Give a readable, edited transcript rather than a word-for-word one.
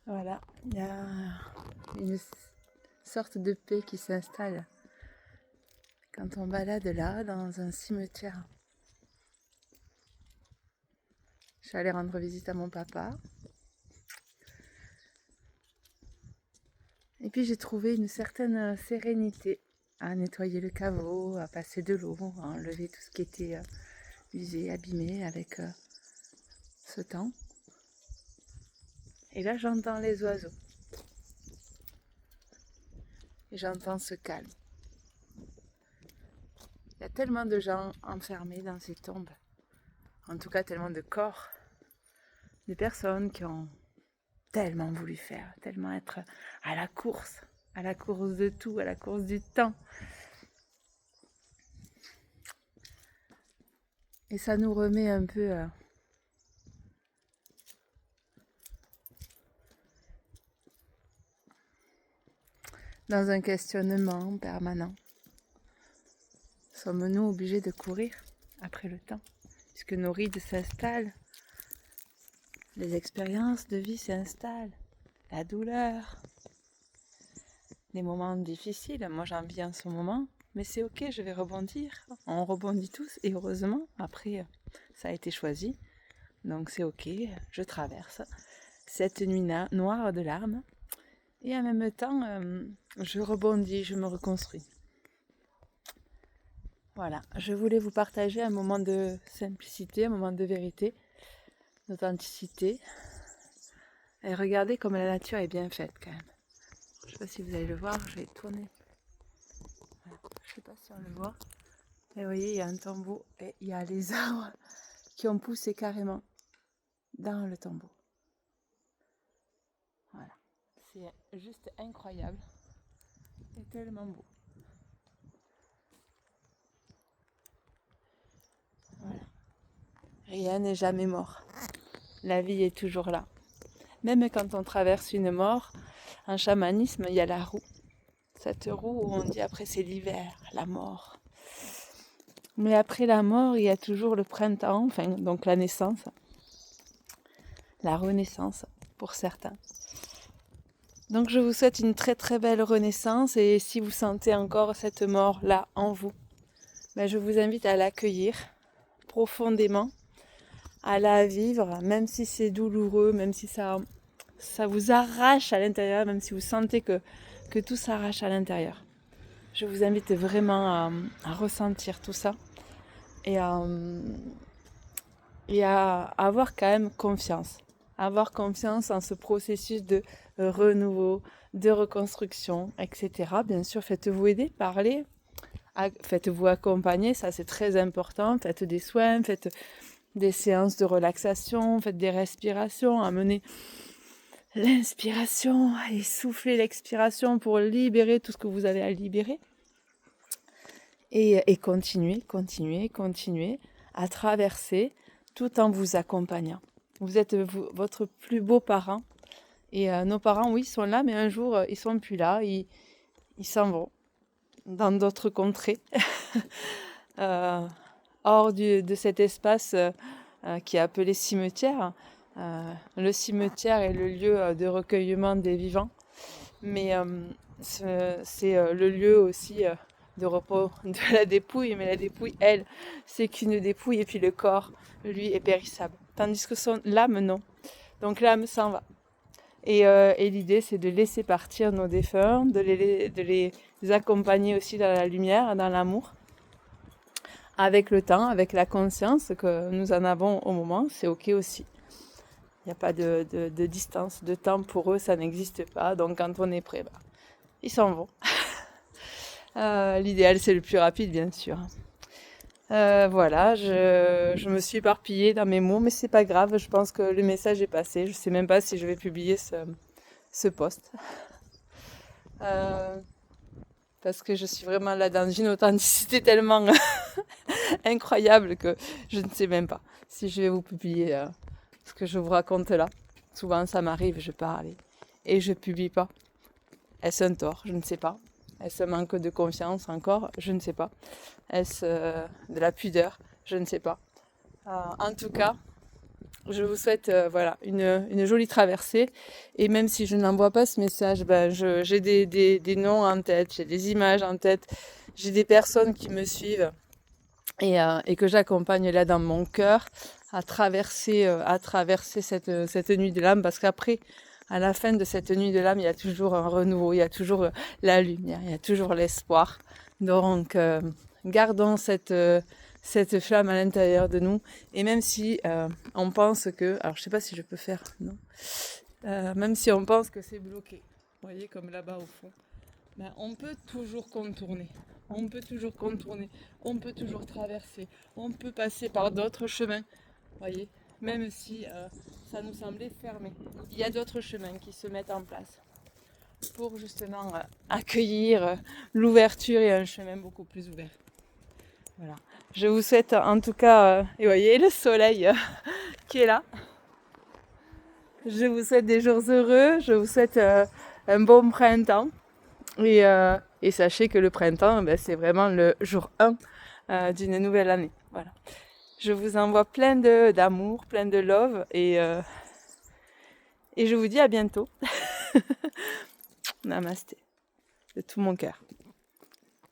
Voilà, il y a une sorte de paix qui s'installe quand on balade là, dans un cimetière. Je suis allée rendre visite à mon papa. Et puis j'ai trouvé une certaine sérénité à nettoyer le caveau, à passer de l'eau, à enlever tout ce qui était usé, abîmé avec ce temps. Et là j'entends les oiseaux. Et j'entends ce calme. Il y a tellement de gens enfermés dans ces tombes. En tout cas tellement de corps. Des personnes qui ont tellement voulu faire, tellement être à la course de tout, à la course du temps. Et ça nous remet un peu dans un questionnement permanent. Sommes-nous obligés de courir après le temps, puisque nos rides s'installent, les expériences de vie s'installent, la douleur, les moments difficiles. Moi j'en vis en ce moment, mais c'est ok, je vais rebondir. On rebondit tous et heureusement, après ça a été choisi, donc c'est ok, je traverse cette nuit noire de larmes et en même temps je rebondis, je me reconstruis. Voilà, je voulais vous partager un moment de simplicité, un moment de vérité, d'authenticité. Et regardez comme la nature est bien faite quand même. Je ne sais pas si vous allez le voir, je vais tourner. Voilà. Je ne sais pas si on le voit. Et vous voyez, il y a un tombeau et il y a les arbres qui ont poussé carrément dans le tombeau. Voilà, c'est juste incroyable et tellement beau. Voilà. Rien n'est jamais mort. La vie est toujours là. Même quand on traverse une mort, en chamanisme, il y a la roue. Cette roue où on dit après c'est l'hiver, la mort. Mais après la mort, il y a toujours le printemps, enfin donc la naissance, la renaissance pour certains. Donc je vous souhaite une très très belle renaissance et si vous sentez encore cette mort là en vous, je vous invite à l'accueillir profondément, à la vivre, même si c'est douloureux, même si ça vous arrache à l'intérieur, même si vous sentez que tout s'arrache à l'intérieur. Je vous invite vraiment à ressentir tout ça et à avoir quand même confiance. Avoir confiance en ce processus de renouveau, de reconstruction, etc. Bien sûr, faites-vous aider, parlez, faites-vous accompagner, ça c'est très important. Faites des soins, faites des séances de relaxation, faites des respirations, amenez l'inspiration et soufflez l'expiration pour libérer tout ce que vous avez à libérer. Et continuez à traverser tout en vous accompagnant. Vous êtes votre plus beau parent. Et nos parents, oui, sont là, mais un jour, ils sont plus là. Ils s'en vont dans d'autres contrées, hors de cet espace qui est appelé cimetière. Le cimetière est le lieu de recueillement des vivants, mais c'est le lieu aussi de repos de la dépouille, mais la dépouille, elle, c'est qu'une dépouille, et puis le corps, lui, est périssable. Tandis que l'âme, non. Donc l'âme s'en va. Et l'idée, c'est de laisser partir nos défunts, de les accompagner aussi dans la lumière, dans l'amour, avec le temps, avec la conscience que nous en avons au moment, c'est ok aussi. Il n'y a pas de distance, de temps pour eux, ça n'existe pas. Donc quand on est prêt, ils s'en vont. L'idéal, c'est le plus rapide, bien sûr. Voilà, je me suis éparpillée dans mes mots, mais c'est pas grave, je pense que le message est passé. Je sais même pas si je vais publier ce post. Parce que je suis vraiment là dans une authenticité tellement incroyable que je ne sais même pas si je vais vous publier ce que je vous raconte là. Souvent ça m'arrive, je parle et je publie pas. Est-ce un tort? Je ne sais pas. Est-ce un manque de confiance encore? Je ne sais pas. Est-ce de la pudeur? Je ne sais pas. En tout cas, je vous souhaite voilà, une jolie traversée. Et même si je n'envoie pas ce message, j'ai des noms en tête, j'ai des images en tête, j'ai des personnes qui me suivent et que j'accompagne là dans mon cœur à traverser cette nuit de l'âme. Parce qu'après, à la fin de cette nuit de l'âme, il y a toujours un renouveau, il y a toujours la lumière, il y a toujours l'espoir. Donc, gardons cette flamme à l'intérieur de nous. Et même si on pense que... Alors, je sais pas si je peux faire... Non. Même si on pense que c'est bloqué. Vous voyez, comme là-bas au fond. On peut toujours contourner. On peut toujours contourner. On peut toujours traverser. On peut passer par d'autres chemins. Vous voyez, même si ça nous semblait fermé. Il y a d'autres chemins qui se mettent en place pour justement accueillir l'ouverture et un chemin beaucoup plus ouvert. Voilà. Je vous souhaite en tout cas, et vous voyez le soleil qui est là. Je vous souhaite des jours heureux, je vous souhaite un bon printemps. Et sachez que le printemps, c'est vraiment le jour 1 d'une nouvelle année. Voilà. Je vous envoie plein d'amour, plein de love et je vous dis à bientôt. Namasté, de tout mon cœur.